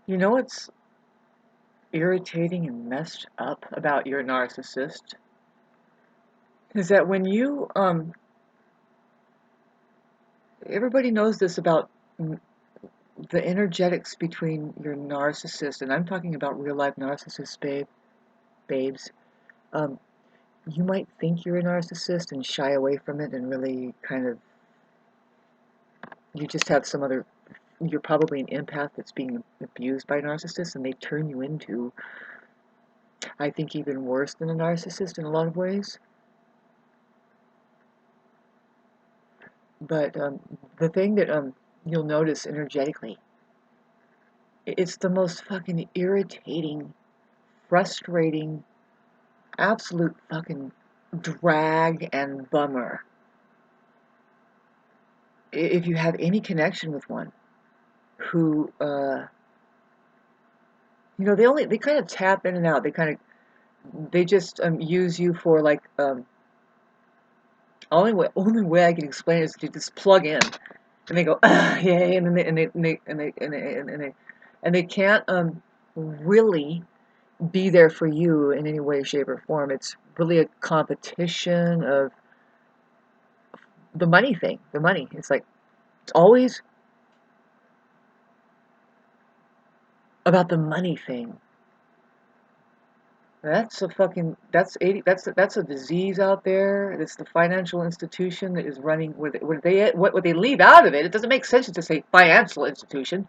You know what's irritating and messed up about your narcissist is that when you everybody knows this about the energetics between your narcissist, and I'm talking about real life narcissist babes. Um, you might think you're a narcissist and shy away from it, and really kind of you just have some other. You're probably an empath that's being abused by narcissists, and they turn you into, I think, even worse than a narcissist in a lot of ways. But the thing that you'll notice energetically, it's the most fucking irritating, frustrating, absolute fucking drag and bummer. If you have any connection with one who, they kind of tap in and out. They just use you for like only way I can explain it is to just plug in, and they go yay, and then they can't really be there for you in any way, shape, or form. It's really a competition of the money thing. The money. It's like it's always about the money thing. That's a disease out there. It's the financial institution that is running. What they leave out of it. It doesn't make sense to say financial institution.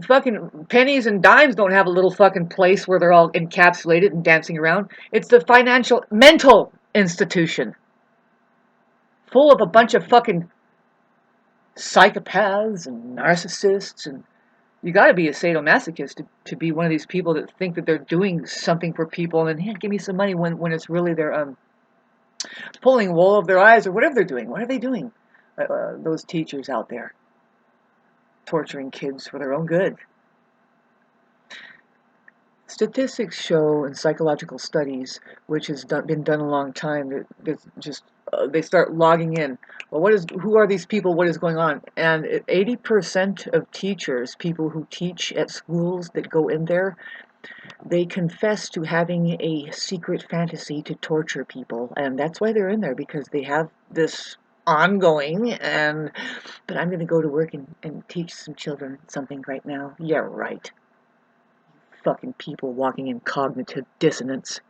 Fucking pennies and dimes don't have a little fucking place where they're all encapsulated and dancing around. It's the financial mental institution, full of a bunch of fucking psychopaths and narcissists, and you got to be a sadomasochist to be one of these people that think that they're doing something for people and then, hey, give me some money when it's really they're pulling wool over their eyes or whatever they're doing. What are they doing? Those teachers out there torturing kids for their own good. Statistics show in psychological studies, which has been done a long time, that just they start logging in. Well, who are these people? What is going on? And 80% of teachers, people who teach at schools that go in there, they confess to having a secret fantasy to torture people, and that's why they're in there, because they have this ongoing. But I'm going to go to work and teach some children something right now. Yeah, right. Fucking people walking in cognitive dissonance.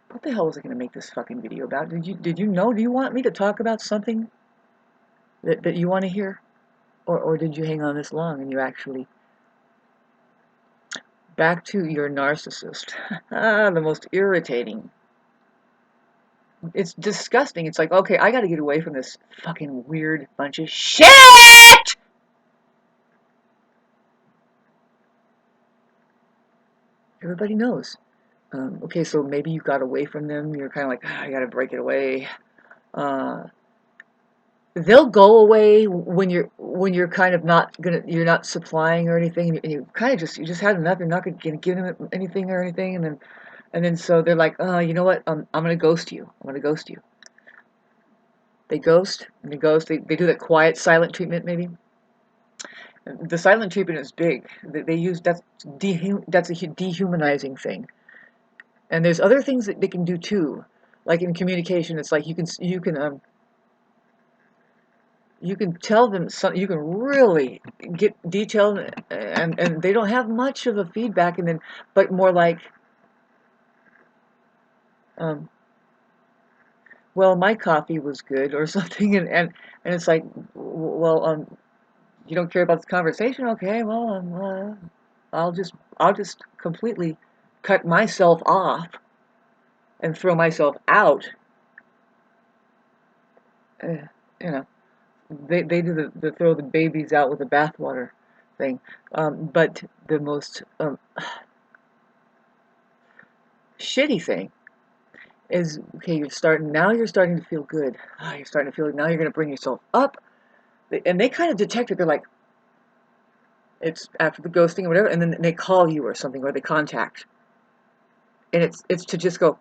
What the hell was I going to make this fucking video about? Did you know? Do you want me to talk about something that you want to hear? Or did you hang on this long and you actually... Back to your narcissist. The most irritating. It's disgusting. It's like, okay, I gotta get away from this fucking weird bunch of shit! Everybody knows. Okay, so maybe you got away from them. You're kind of like, I gotta break it away. Uh, they'll go away when you're kind of you're not supplying or anything, and you kind of you just had enough. You're not gonna give them anything or anything, and then so they're like, oh, you know what? I'm gonna ghost you. I'm gonna ghost you. They ghost and they ghost. They do that quiet, silent treatment maybe. The silent treatment is big. They use that's a dehumanizing thing. And there's other things that they can do too, like in communication. It's like you can tell them something. You can really get detailed, and they don't have much of a feedback, and then but more like, um, well, my coffee was good or something, and it's like, well, you don't care about this conversation, okay? Well, I'll just completely cut myself off and throw myself out. Uh, you know, they do the throw the babies out with the bathwater thing. But the most shitty thing is, okay, you're starting to feel good. You're starting to feel, now you're going to bring yourself up. And they kind of detect it. They're like, it's after the ghosting or whatever, and then they call you or something, or they contact. And it's to just go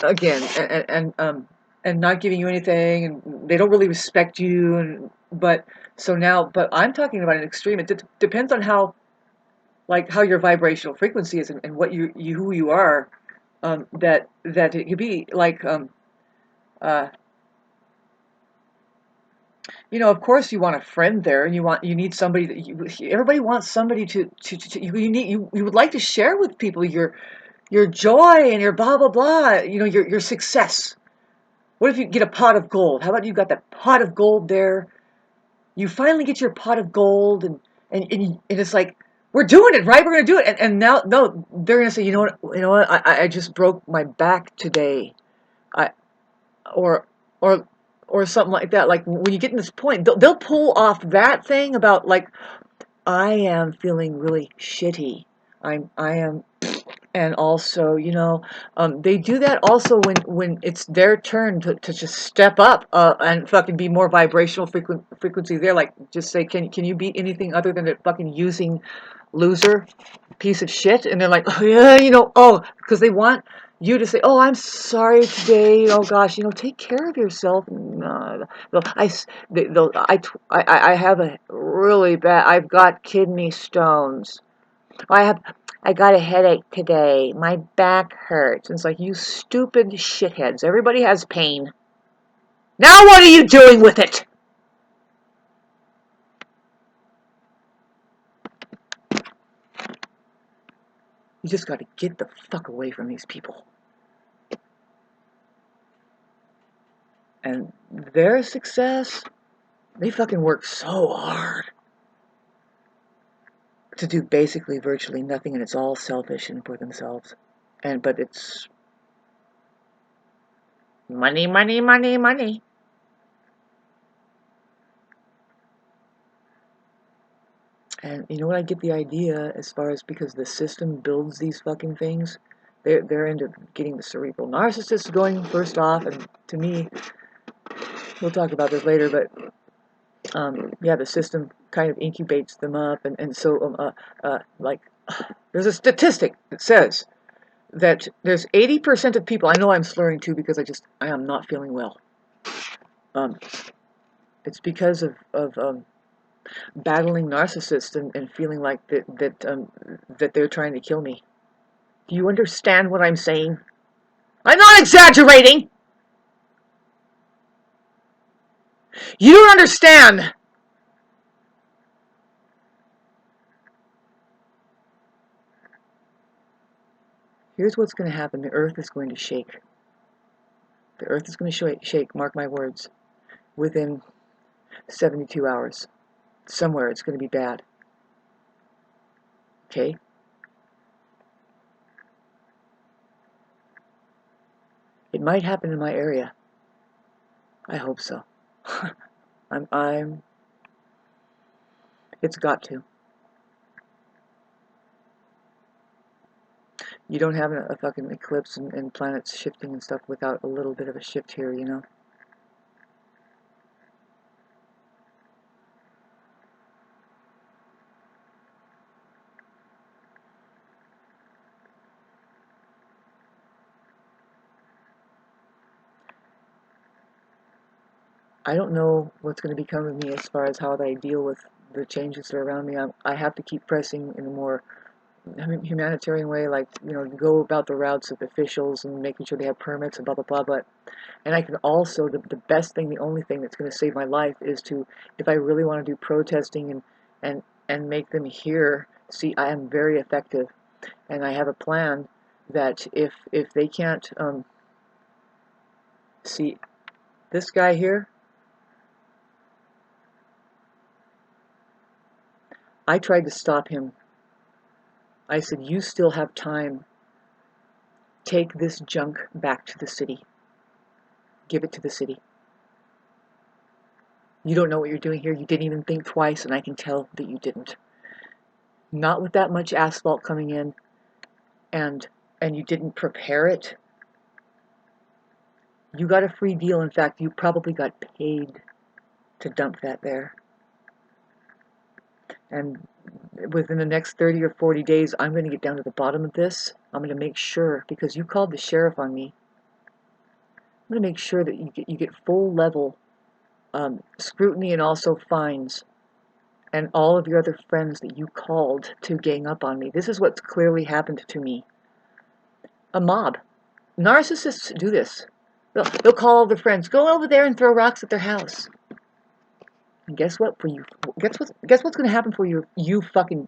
again, and not giving you anything, and they don't really respect you, and But so now, but I'm talking about an extreme. It depends on how, like, how your vibrational frequency is, and what you who you are. That it could be like, uh, of course you want a friend there, and you need somebody that everybody wants somebody you would like to share with people your joy and your blah blah blah. Your success. What if you get a pot of gold? How about you got that pot of gold there? You finally get your pot of gold, and it's like, we're doing it, right? We're gonna do it, and now, no, they're gonna say, you know what, I just broke my back today, I or or or something like that. Like, when you get to this point, they'll pull off that thing about, like, I am feeling really shitty. I am. And also, they do that also when it's their turn to just step up, and fucking be more vibrational frequency. They're like, just say, can you be anything other than a fucking using loser piece of shit? And they're like, oh yeah, because they want you to say, oh, I'm sorry today. Oh gosh, take care of yourself. No, I have a really bad. I've got kidney stones. I got a headache today. My back hurts. And it's like, you stupid shitheads. Everybody has pain. Now what are you doing with it? You just got to get the fuck away from these people. And their success, they fucking work so hard to do basically virtually nothing, and it's all selfish and for themselves. But it's money, money, money, money. And you know what, I get the idea, as far as, because the system builds these fucking things. They're into getting the cerebral narcissists going first off, and to me, we'll talk about this later, but yeah, the system kind of incubates them up, and so, like, there's a statistic that says that there's 80% of people. I know I'm slurring too, because I am not feeling well. Um, it's because of battling narcissists, and feeling like that they're trying to kill me. Do you understand what I'm saying? I'm not exaggerating! You don't understand! Here's what's going to happen. The earth is going to shake. The earth is going to shake, mark my words, within 72 hours. Somewhere it's going to be bad. Okay? It might happen in my area. I hope so. It's got to. You don't have a fucking eclipse and planets shifting and stuff without a little bit of a shift here, I don't know what's going to become of me, as far as how I deal with the changes that are around me. I have to keep pressing in a more humanitarian way, like, go about the routes of officials and making sure they have permits and blah blah blah. And I can also, the best thing, the only thing that's going to save my life is to, if I really want to do protesting and make them hear. See, I am very effective, and I have a plan that if they can't, see, this guy here, I tried to stop him. I said, you still have time. Take this junk back to the city. Give it to the city. You don't know what you're doing here. You didn't even think twice, and I can tell that you didn't. Not with that much asphalt coming in, and you didn't prepare it. You got a free deal. In fact, you probably got paid to dump that there. And within the next 30 or 40 days, I'm going to get down to the bottom of this. I'm going to make sure, because you called the sheriff on me, I'm going to make sure that you get full level scrutiny and also fines, and all of your other friends that you called to gang up on me. This is what's clearly happened to me. A mob. Narcissists do this. They'll call all their friends, go over there and throw rocks at their house. And guess what? Guess what's going to happen for you fucking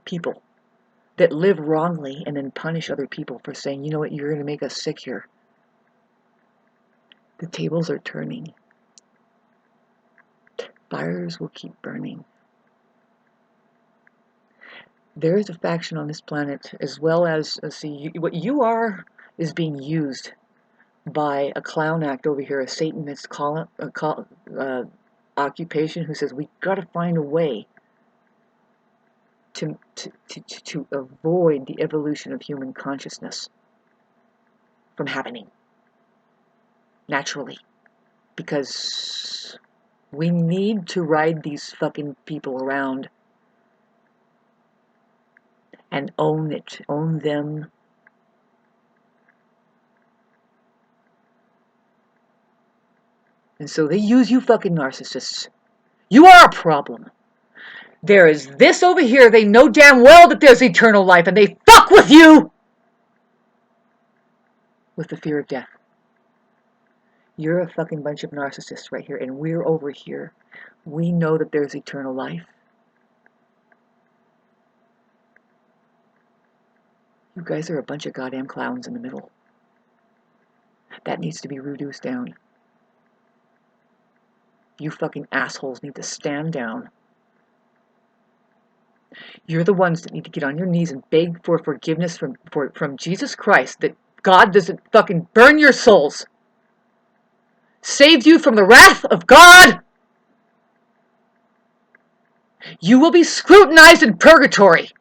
people that live wrongly and then punish other people for saying, you know what, you're going to make us sick here. The tables are turning. Fires will keep burning. There is a faction on this planet, as well as, what you are is being used by a clown act over here, a Satanist occupation who says we got to find a way to avoid the evolution of human consciousness from happening naturally, because we need to ride these fucking people around and own them. And so they use you fucking narcissists. You are a problem. There is this over here, they know damn well that there's eternal life, and they fuck with you with the fear of death. You're a fucking bunch of narcissists right here, and we're over here. We know that there's eternal life. You guys are a bunch of goddamn clowns in the middle. That needs to be reduced down. You fucking assholes need to stand down. You're the ones that need to get on your knees and beg for forgiveness from Jesus Christ, that God doesn't fucking burn your souls. Saved you from the wrath of God. You will be scrutinized in purgatory.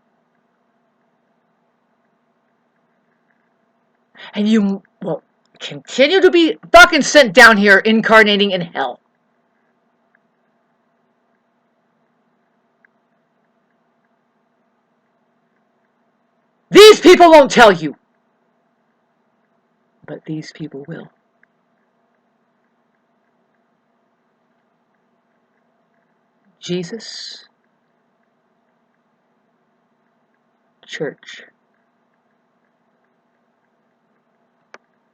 And you will continue to be fucking sent down here incarnating in hell. These people won't tell you. But these people will. Jesus, church,